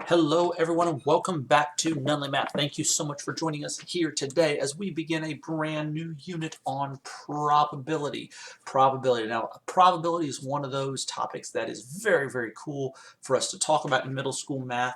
Hello everyone and welcome back to Nunley Math. Thank you so much for joining us here today as we begin a brand new unit on probability. Now, probability is one of those topics that is very cool for us to talk about in middle school math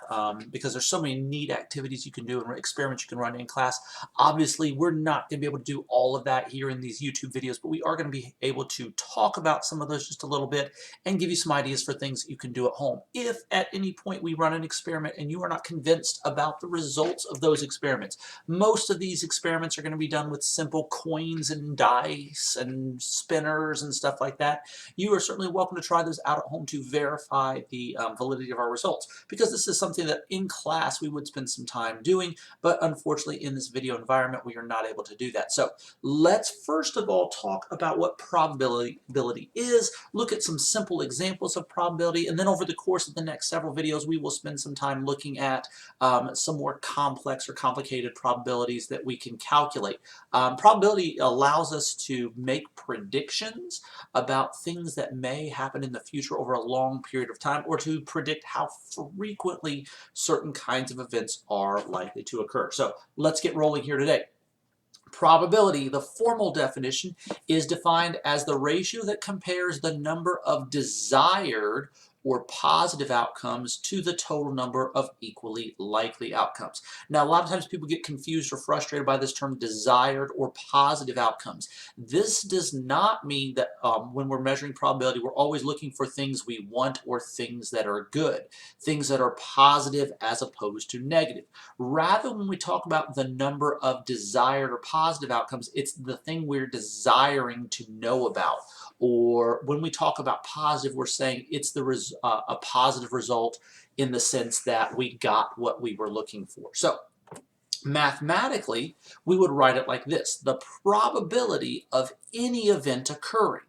because there's so many neat activities you can do and experiments you can run in class. Obviously, we're not going to be able to do all of that here in these YouTube videos, but we are going to be able to talk about some of those just a little bit and give you some ideas for things you can do at home. If at any point we run an experiment and you are not convinced about the results of those experiments. Most of these experiments are going to be done with simple coins and dice and spinners and stuff like that. You are certainly welcome to try those out at home to verify the validity of our results, because this is something that in class we would spend some time doing, but unfortunately in this video environment we are not able to do that. So let's first of all talk about what probability is, look at some simple examples of probability, and then over the course of the next several videos we will spend some time looking at some more complex or complicated probabilities that we can calculate. Probability allows us to make predictions about things that may happen in the future over a long period of time, or to predict how frequently certain kinds of events are likely to occur. So let's get rolling here today. Probability, the formal definition, is defined as the ratio that compares the number of desired or positive outcomes to the total number of equally likely outcomes. Now, a lot of times people get confused or frustrated by this term desired or positive outcomes. This does not mean that when we're measuring probability, we're always looking for things we want or things that are good, things that are positive as opposed to negative. Rather, when we talk about the number of desired or positive outcomes, it's the thing we're desiring to know about. Or when we talk about positive, we're saying it's a positive result in the sense that we got what we were looking for. So mathematically, we would write it like this. The probability of any event occurring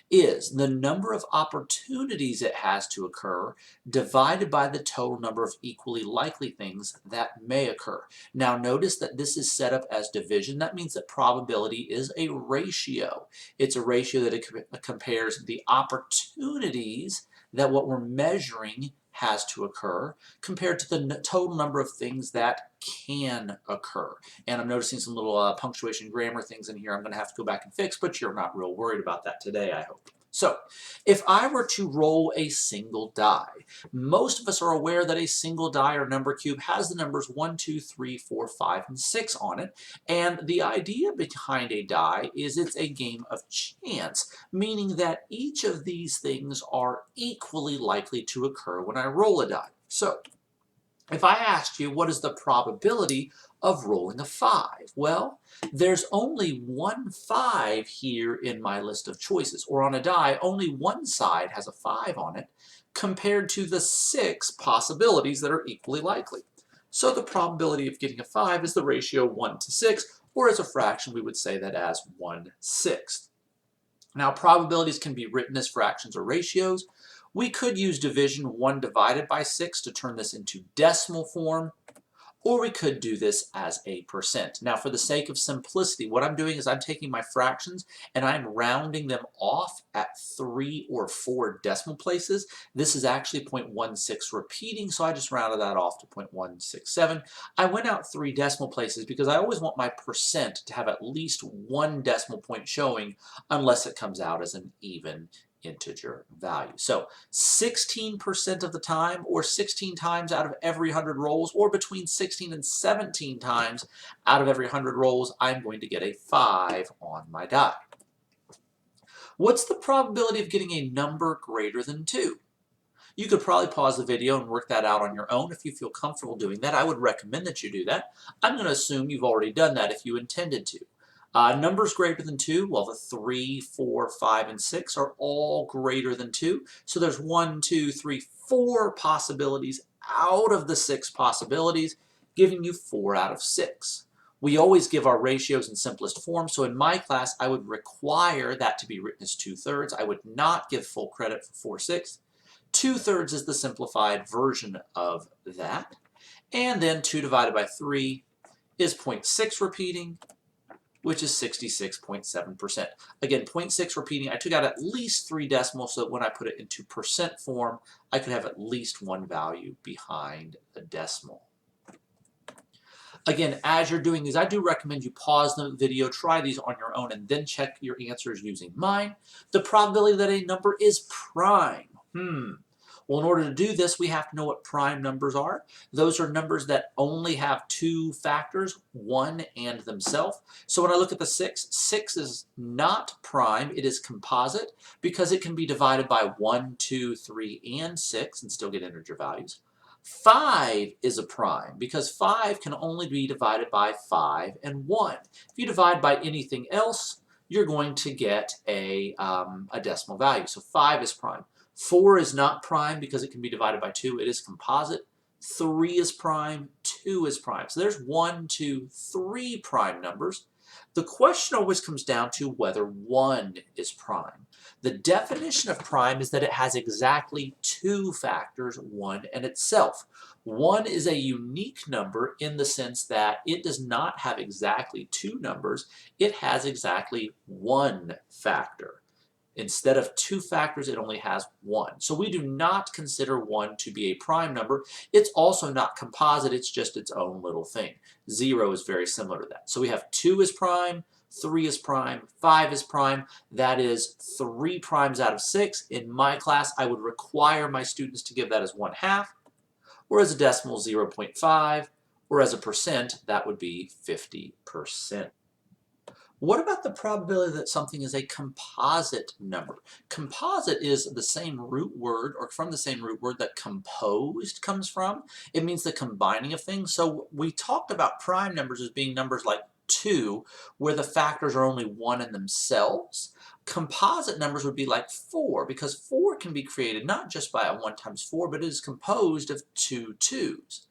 is the number of opportunities it has to occur divided by the total number of equally likely things that may occur. Now notice that this is set up as division. That means that probability is a ratio. It's a ratio that it compares the opportunities that what we're measuring has to occur compared to the total number of things that can occur. And I'm noticing some little punctuation grammar things in here I'm going to have to go back and fix, but you're not real worried about that today, I hope. So, if I were to roll a single die, most of us are aware that a single die or number cube has the numbers 1, 2, 3, 4, 5, and 6 on it. And the idea behind a die is it's a game of chance, meaning that each of these things are equally likely to occur when I roll a die. So, if I asked you what is the probability of rolling a 5, well, there's only one 5 here in my list of choices, or on a die, only one side has a 5 on it, compared to the 6 possibilities that are equally likely. So the probability of getting a 5 is the ratio 1 to 6, or as a fraction, we would say that as 1/6. Now, probabilities can be written as fractions or ratios. We could use division 1 divided by 6 to turn this into decimal form, or we could do this as a percent. Now, for the sake of simplicity, what I'm doing is I'm taking my fractions and I'm rounding them off at 3 or 4 decimal places. This is actually 0.16 repeating, so I just rounded that off to 0.167. I went out 3 decimal places because I always want my percent to have at least 1 decimal point showing, unless it comes out as an even integer value. So 16% of the time, or 16 times out of every 100 rolls, or between 16 and 17 times out of every 100 rolls, I'm going to get a 5 on my die. What's the probability of getting a number greater than 2? You could probably pause the video and work that out on your own if you feel comfortable doing that. I would recommend that you do that. I'm going to assume you've already done that if you intended to. Numbers greater than 2, well, the 3, 4, 5, and 6 are all greater than 2. So there's 1, 2, 3, 4 possibilities out of the 6 possibilities, giving you 4 out of 6. We always give our ratios in simplest form, so in my class, I would require that to be written as 2/3. I would not give full credit for 4/6. 2/3 is the simplified version of that. And then 2 divided by 3 is 0.6 repeating. which is 66.7%. Again, 0.6 repeating, I took out at least 3 decimals so that when I put it into percent form, I could have at least one value behind a decimal. Again, as you're doing these, I do recommend you pause the video, try these on your own, and then check your answers using mine. The probability that a number is prime. Well, in order to do this, we have to know what prime numbers are. Those are numbers that only have two factors, 1 and themselves. So when I look at the 6, 6 is not prime, it is composite because it can be divided by 1, 2, 3, and 6 and still get integer values. 5 is a prime because 5 can only be divided by 5 and 1. If you divide by anything else, you're going to get a decimal value. So 5 is prime. 4 is not prime because it can be divided by 2. It is composite. 3 is prime. 2 is prime. So there's 1, 2, 3 prime numbers. The question always comes down to whether 1 is prime. The definition of prime is that it has exactly two factors, 1 and itself. 1 is a unique number in the sense that it does not have exactly two numbers. It has exactly one factor. Instead of two factors, it only has one. So we do not consider 1 to be a prime number. It's also not composite. It's just its own little thing. 0 is very similar to that. So we have 2 is prime, 3 is prime, 5 is prime. That is 3 primes out of 6. In my class, I would require my students to give that as 1/2, or as a decimal 0.5, or as a percent, that would be 50%. What about the probability that something is a composite number? Composite is the same root word, or from the same root word that composed comes from. It means the combining of things. So we talked about prime numbers as being numbers like 2, where the factors are only 1 in themselves. Composite numbers would be like 4, because 4 can be created not just by a 1 times 4, but it is composed of 2 2's.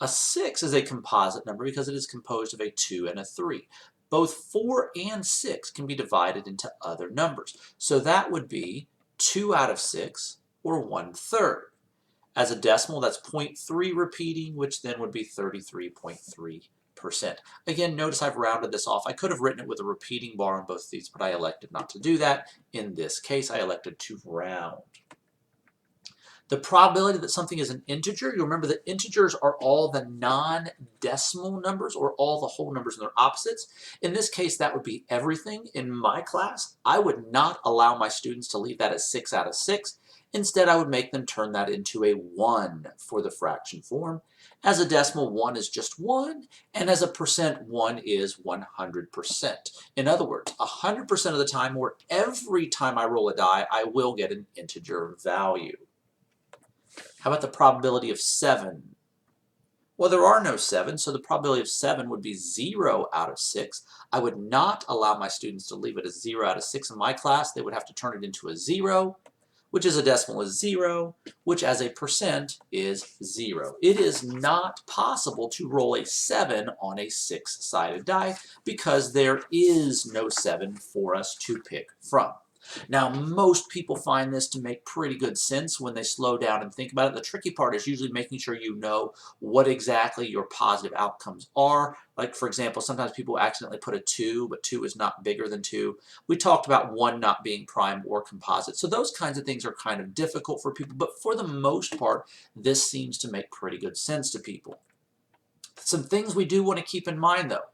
A 6 is a composite number because it is composed of a 2 and a 3. Both 4 and 6 can be divided into other numbers. So that would be 2 out of 6, or 1/3. As a decimal, that's 0.3 repeating, which then would be 33.3%. Again, notice I've rounded this off. I could have written it with a repeating bar on both of these, but I elected not to do that. In this case, I elected to round. The probability that something is an integer, you'll remember that integers are all the non-decimal numbers or all the whole numbers and their opposites. In this case, that would be everything. In my class, I would not allow my students to leave that as 6 out of 6. Instead, I would make them turn that into a 1 for the fraction form. As a decimal, 1 is just 1, and as a percent, 1 is 100%. In other words, 100% of the time, or every time I roll a die, I will get an integer value. How about the probability of 7? Well, there are no 7, so the probability of 7 would be 0 out of 6. I would not allow my students to leave it as 0 out of 6 in my class. They would have to turn it into a 0, which as a decimal is 0, which as a percent is 0. It is not possible to roll a 7 on a 6-sided die because there is no 7 for us to pick from. Now, most people find this to make pretty good sense when they slow down and think about it. The tricky part is usually making sure you know what exactly your positive outcomes are. Like, for example, sometimes people accidentally put a 2, but 2 is not bigger than 2. We talked about 1 not being prime or composite. So those kinds of things are kind of difficult for people, but for the most part, this seems to make pretty good sense to people. Some things we do want to keep in mind, though,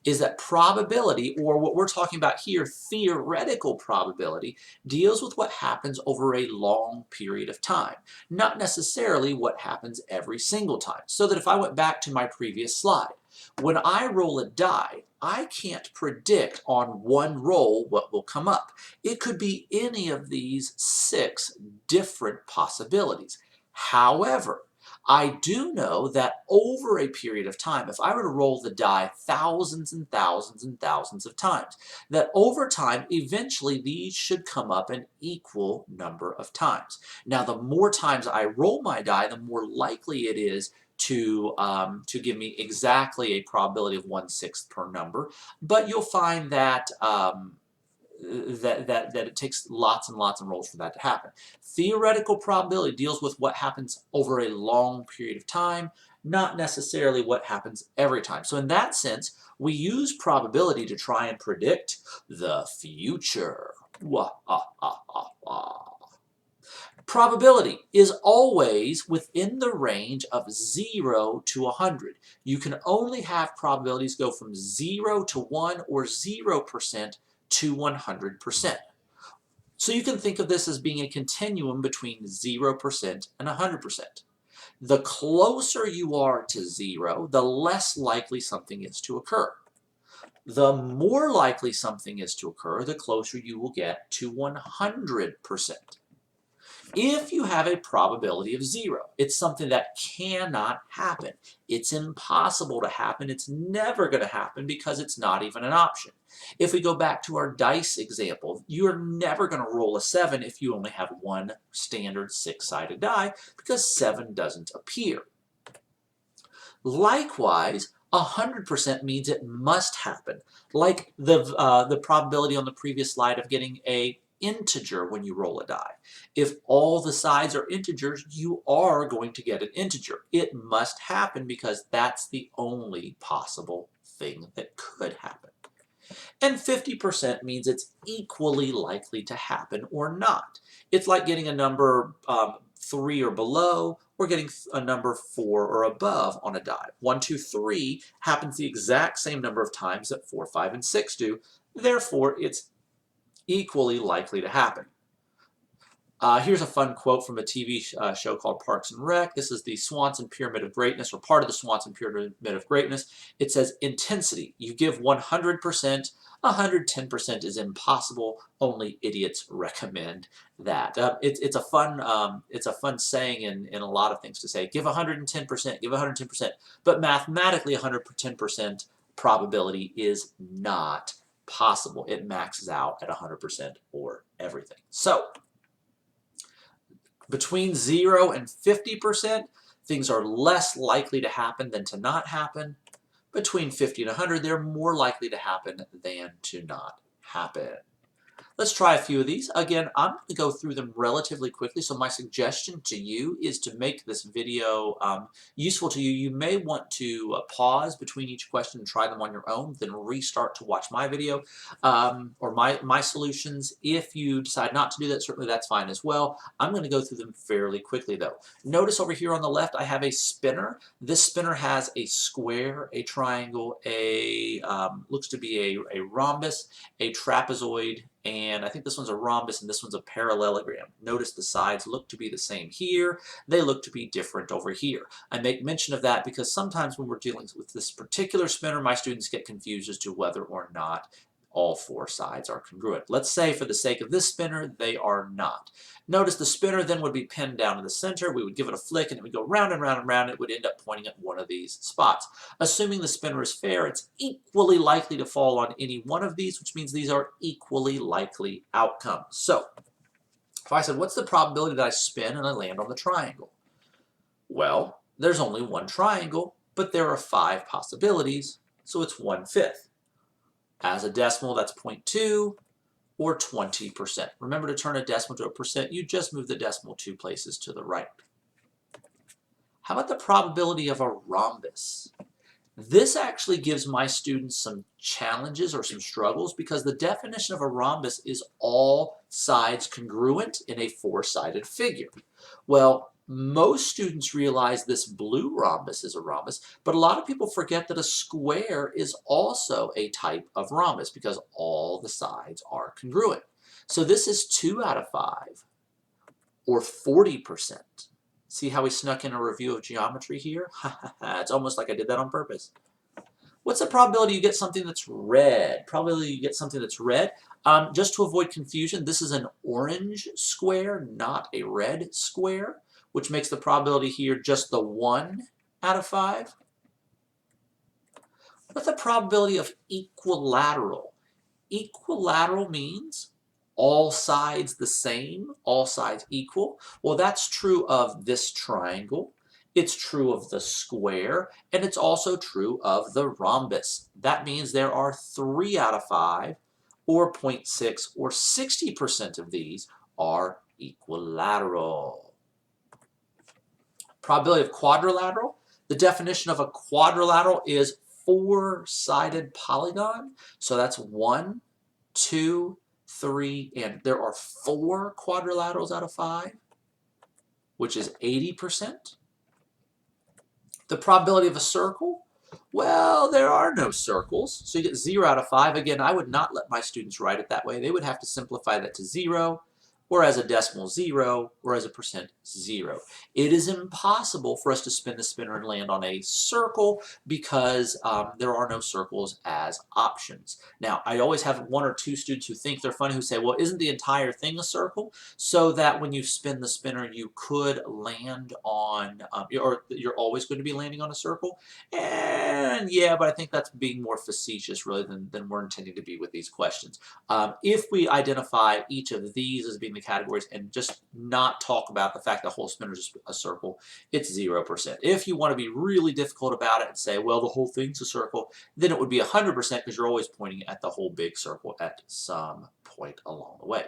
is that probability, or what we're talking about here, theoretical probability, deals with what happens over a long period of time, not necessarily what happens every single time. So that if I went back to my previous slide, when I roll a die, I can't predict on one roll what will come up. It could be any of these 6 different possibilities. However, I do know that over a period of time, if I were to roll the die thousands and thousands and thousands of times, that over time, eventually these should come up an equal number of times. Now, the more times I roll my die, the more likely it is to give me exactly a probability of 1/6 per number. But you'll find that that it takes lots and lots of rolls for that to happen. Theoretical probability deals with what happens over a long period of time, not necessarily what happens every time. So in that sense, we use probability to try and predict the future. Wah, ah, ah, ah, ah. Probability is always within the range of 0 to 100. You can only have probabilities go from 0 to 1 or 0% to 100%. So you can think of this as being a continuum between 0% and 100%. The closer you are to 0, the less likely something is to occur. The more likely something is to occur, the closer you will get to 100%. If you have a probability of 0, it's something that cannot happen. It's impossible to happen. It's never going to happen because it's not even an option. If we go back to our dice example, you're never going to roll a 7 if you only have one standard 6-sided die because 7 doesn't appear. Likewise, 100% means it must happen. Like the probability on the previous slide of getting a integer when you roll a die. If all the sides are integers, you are going to get an integer. It must happen because that's the only possible thing that could happen. And 50% means it's equally likely to happen or not. It's like getting a number 3 or below, or getting a number 4 or above on a die. 1, 2, 3 happens the exact same number of times that 4, 5, and 6 do. Therefore, it's equally likely to happen. Here's a fun quote from a TV show called Parks and Rec. This is the Swanson Pyramid of Greatness, or part of the Swanson Pyramid of Greatness. It says intensity. You give 100%, 110% is impossible. Only idiots recommend that. It's a fun saying in a lot of things to say. Give 110%, give 110%. But mathematically, 110% probability is not possible. It maxes out at 100% or everything. So between 0 and 50%, things are less likely to happen than to not happen. Between 50 and 100, they're more likely to happen than to not happen. Let's try a few of these. Again, I'm going to go through them relatively quickly, so my suggestion to you is to make this video useful to you. You may want to pause between each question and try them on your own, then restart to watch my video or my solutions. If you decide not to do that, certainly that's fine as well. I'm going to go through them fairly quickly, though. Notice over here on the left, I have a spinner. This spinner has a square, a triangle, looks to be a rhombus, a trapezoid, and I think this one's a rhombus and this one's a parallelogram. Notice the sides look to be the same here. They look to be different over here. I make mention of that because sometimes when we're dealing with this particular spinner, my students get confused as to whether or not all 4 sides are congruent. Let's say for the sake of this spinner, they are not. Notice the spinner then would be pinned down to the center. We would give it a flick and it would go round and round and round. It would end up pointing at one of these spots. Assuming the spinner is fair, it's equally likely to fall on any one of these, which means these are equally likely outcomes. So if I said, what's the probability that I spin and I land on the triangle? Well, there's only one triangle, but there are 5 possibilities, so it's 1/5. As a decimal, that's 0.2 or 20%. Remember, to turn a decimal to a percent, you just move the decimal 2 places to the right. How about the probability of a rhombus? This actually gives my students some challenges or some struggles because the definition of a rhombus is all sides congruent in a 4-sided figure. Well, most students realize this blue rhombus is a rhombus, but a lot of people forget that a square is also a type of rhombus because all the sides are congruent. So this is 2 out of 5, or 40%. See how we snuck in a review of geometry here? It's almost like I did that on purpose. What's the probability you get something that's red? Probability you get something that's red. Just to avoid confusion, this is an orange square, not a red square, which makes the probability here just the 1 out of 5. What's the probability of equilateral? Equilateral means all sides the same, all sides equal. Well, that's true of this triangle. It's true of the square, and it's also true of the rhombus. That means there are 3 out of 5 or 0.6, or 60% of these are equilateral. Probability of quadrilateral. The definition of a quadrilateral is four-sided polygon. So that's 1, 2, 3, and there are 4 quadrilaterals out of 5, which is 80%. The probability of a circle, well, there are no circles, so you get 0 out of 5. Again, I would not let my students write it that way. They would have to simplify that to 0, or as a decimal 0, or as a percent 0. It is impossible for us to spin the spinner and land on a circle because there are no circles as options. Now, I always have 1 or 2 students who think they're funny who say, well, isn't the entire thing a circle? So that when you spin the spinner, you could land on, or you're always going to be landing on a circle. And yeah, but I think that's being more facetious really than we're intending to be with these questions. If we identify each of these as being the categories and just not talk about the fact the whole spinner is a circle, it's 0%. If you want to be really difficult about it and say, well, the whole thing's a circle, then it would be 100% because you're always pointing at the whole big circle at some point along the way.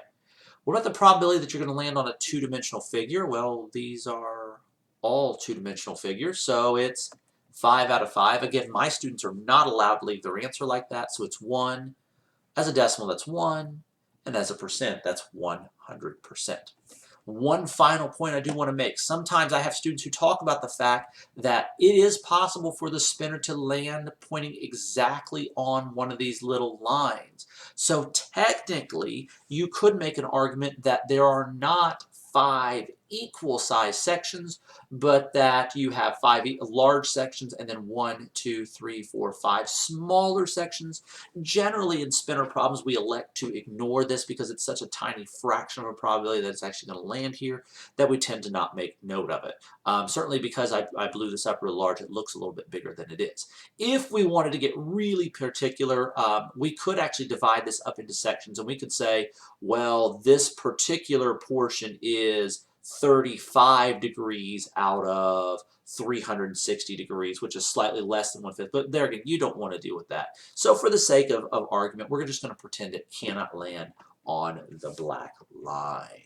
What about the probability that you're going to land on a two-dimensional figure? Well, these are all two-dimensional figures, so it's 5 out of 5. Again, my students are not allowed to leave their answer like that, so it's 1. As a decimal, that's 1, and as a percent, that's 100%. One final point I do want to make. Sometimes I have students who talk about the fact that it is possible for the spinner to land pointing exactly on one of these little lines. So technically, you could make an argument that there are not 5 equal size sections, but that you have 5 large sections and then 1, 2, 3, 4, 5 smaller sections. Generally in spinner problems we elect to ignore this because it's such a tiny fraction of a probability that it's actually going to land here that we tend to not make note of it. Certainly because I blew this up real large, it looks a little bit bigger than it is. If we wanted to get really particular, we could actually divide this up into sections and we could say, well, this particular portion is 35 degrees out of 360 degrees, which is slightly less than 1/5. But there again, you don't want to deal with that. So for the sake of argument, we're just going to pretend it cannot land on the black line.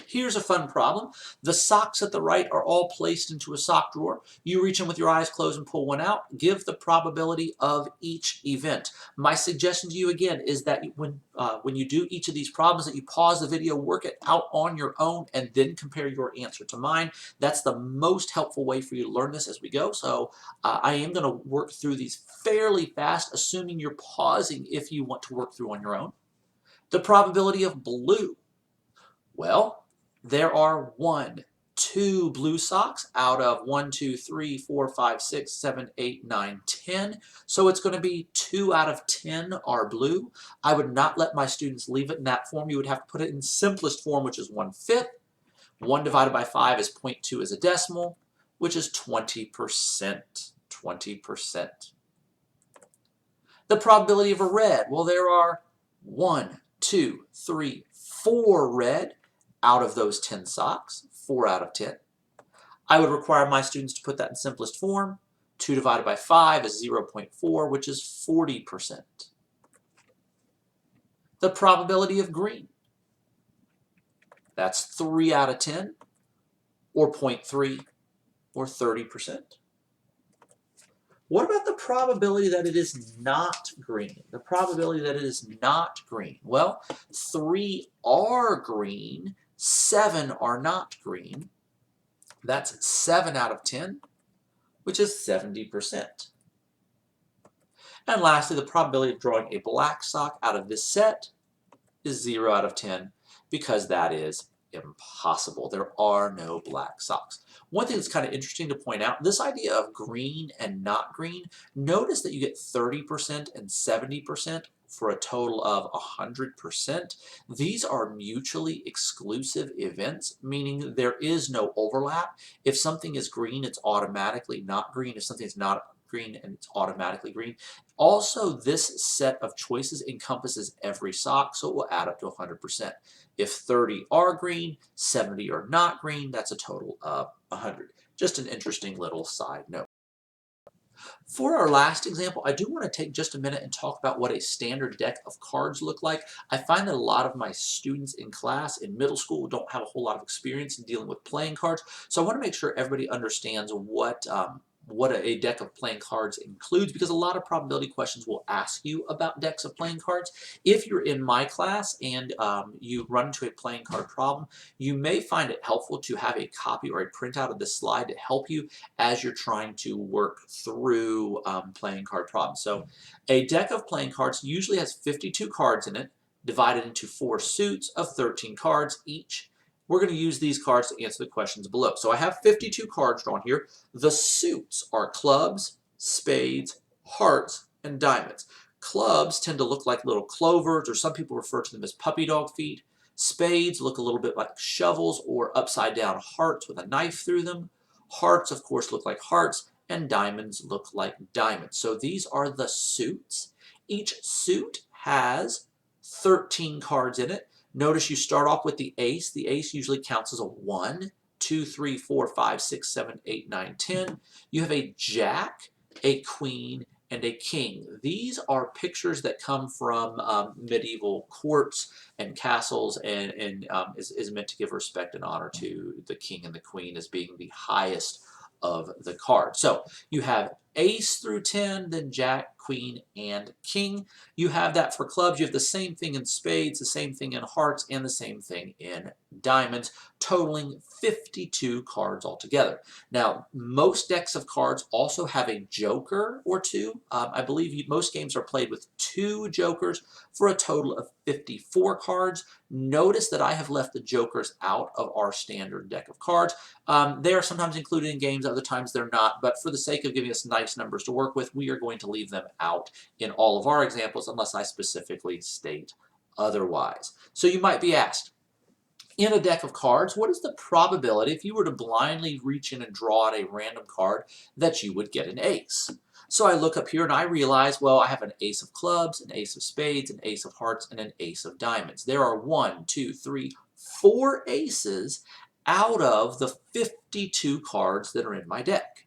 Here's a fun problem. The socks at the right are all placed into a sock drawer. You reach in with your eyes closed and pull one out. Give the probability of each event. My suggestion to you again is that when you do each of these problems that you pause the video, work it out on your own, and then compare your answer to mine. That's the most helpful way for you to learn this as we go. So I am going to work through these fairly fast, assuming you're pausing if you want to work through on your own. The probability of blue. Well, there are 1, 2 blue socks out of 1, 2, 3, 4, 5, 6, 7, 8, 9, 10. So it's going to be 2 out of 10 are blue. I would not let my students leave it in that form. You would have to put it in simplest form, which is 1/5. 1 divided by 5 is 0.2 as a decimal, which is 20%. 20%. The probability of a red. Well, there are 1, 2, 3, 4 red out of those 10 socks, 4 out of 10. I would require my students to put that in simplest form. 2 divided by 5 is 0.4, which is 40%. The probability of green. That's 3 out of 10, or 0.3, or 30%. What about the probability that it is not green? The probability that it is not green. Well, 3 are green, 7 are not green. That's 7 out of 10, which is 70%. And lastly, the probability of drawing a black sock out of this set is 0 out of 10 because that is impossible. There are no black socks. One thing that's kind of interesting to point out, this idea of green and not green, notice that you get 30% and 70% for a total of 100%. These are mutually exclusive events, meaning there is no overlap. If something is green, it's automatically not green. If something is not green, and it's automatically green. Also, this set of choices encompasses every sock, so it will add up to 100%. If 30 are green, 70 are not green, that's a total of 100. Just an interesting little side note. For our last example, I do want to take just a minute and talk about what a standard deck of cards look like. I find that a lot of my students in class in middle school don't have a whole lot of experience in dealing with playing cards, so I want to make sure everybody understands what a deck of playing cards includes, because a lot of probability questions will ask you about decks of playing cards. If you're in my class and you run into a playing card problem, you may find it helpful to have a copy or a printout of this slide to help you as you're trying to work through playing card problems. So a deck of playing cards usually has 52 cards in it, divided into 4 suits of 13 cards each. We're going to use these cards to answer the questions below. So I have 52 cards drawn here. The suits are clubs, spades, hearts, and diamonds. Clubs tend to look like little clovers, or some people refer to them as puppy dog feet. Spades look a little bit like shovels or upside down hearts with a knife through them. Hearts, of course, look like hearts, and diamonds look like diamonds. So these are the suits. Each suit has 13 cards in it. Notice you start off with the ace. The ace usually counts as a 1, 2, 3, 4, 5, 6, 7, 8, 9, 10. You have a jack, a queen, and a king. These are pictures that come from medieval courts and castles, and is meant to give respect and honor to the king and the queen as being the highest of the cards. So you have ace through 10, then jack, queen, and king. You have that for clubs. You have the same thing in spades, the same thing in hearts, and the same thing in diamonds, totaling 52 cards altogether. Now, most decks of cards also have a joker or two. I believe most games are played with 2 jokers for a total of 54 cards. Notice that I have left the jokers out of our standard deck of cards. They are sometimes included in games, other times they're not, but for the sake of giving us nice numbers to work with, we are going to leave them out in all of our examples unless I specifically state otherwise. So you might be asked, in a deck of cards, what is the probability if you were to blindly reach in and draw out a random card that you would get an ace? So I look up here and I realize, well, I have an ace of clubs, an ace of spades, an ace of hearts, and an ace of diamonds. There are 1, 2, 3, 4 aces out of the 52 cards that are in my deck.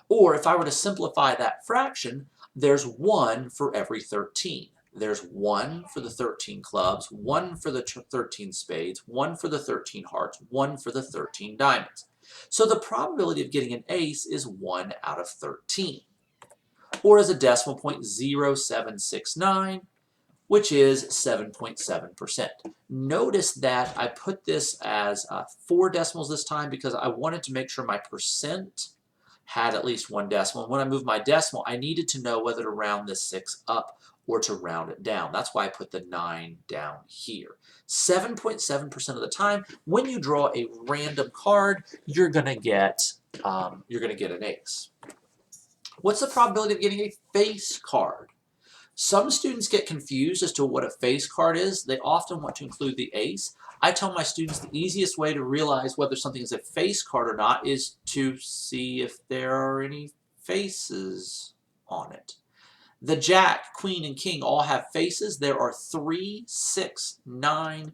Or if I were to simplify that fraction, there's 1 for every 13. There's 1 for the 13 clubs, 1 for the 13 spades, 1 for the 13 hearts, 1 for the 13 diamonds. So the probability of getting an ace is 1 out of 13. Or as a decimal point, 0.0769, which is 7.7%. Notice that I put this as 4 decimals this time because I wanted to make sure my percent had at least 1 decimal. And when I moved my decimal, I needed to know whether to round this 6 up or to round it down. That's why I put the 9 down here. 7.7% of the time, when you draw a random card, you're gonna get an ace. What's the probability of getting a face card? Some students get confused as to what a face card is. They often want to include the ace. I tell my students the easiest way to realize whether something is a face card or not is to see if there are any faces on it. The jack, queen, and king all have faces. There are 3, 6, 9,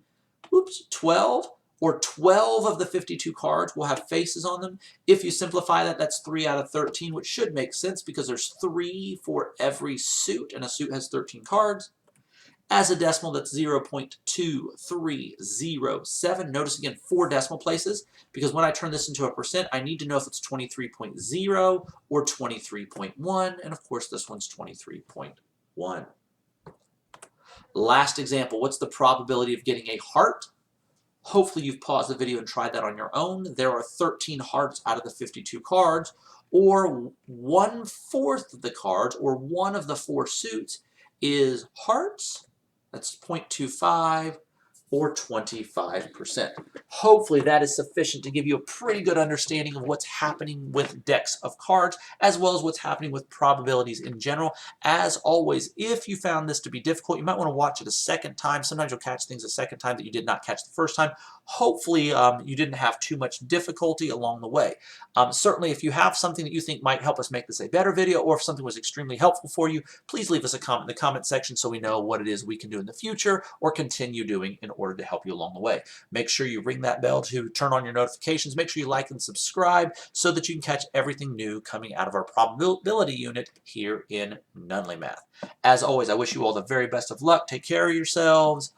12, or 12 of the 52 cards will have faces on them. If you simplify that, that's 3 out of 13, which should make sense because there's 3 for every suit, and a suit has 13 cards. As a decimal, that's 0.2307. Notice again, 4 decimal places, because when I turn this into a percent, I need to know if it's 23.0 or 23.1, and of course this one's 23.1. Last example, what's the probability of getting a heart? Hopefully you've paused the video and tried that on your own. There are 13 hearts out of the 52 cards, or 1/4 of the cards, or 1 of the 4 suits is hearts. That's 0.25 or 25%. Hopefully that is sufficient to give you a pretty good understanding of what's happening with decks of cards, as well as what's happening with probabilities in general. As always, if you found this to be difficult, you might want to watch it a second time. Sometimes you'll catch things a second time that you did not catch the first time. Hopefully you didn't have too much difficulty along the way. Certainly if you have something that you think might help us make this a better video, or if something was extremely helpful for you, please leave us a comment in the comment section so we know what it is we can do in the future or continue doing in order order to help you along the way. Make sure you ring that bell to turn on your notifications. Make sure you like and subscribe so that you can catch everything new coming out of our probability unit here in Nunley Math. As always, I wish you all the very best of luck. Take care of yourselves.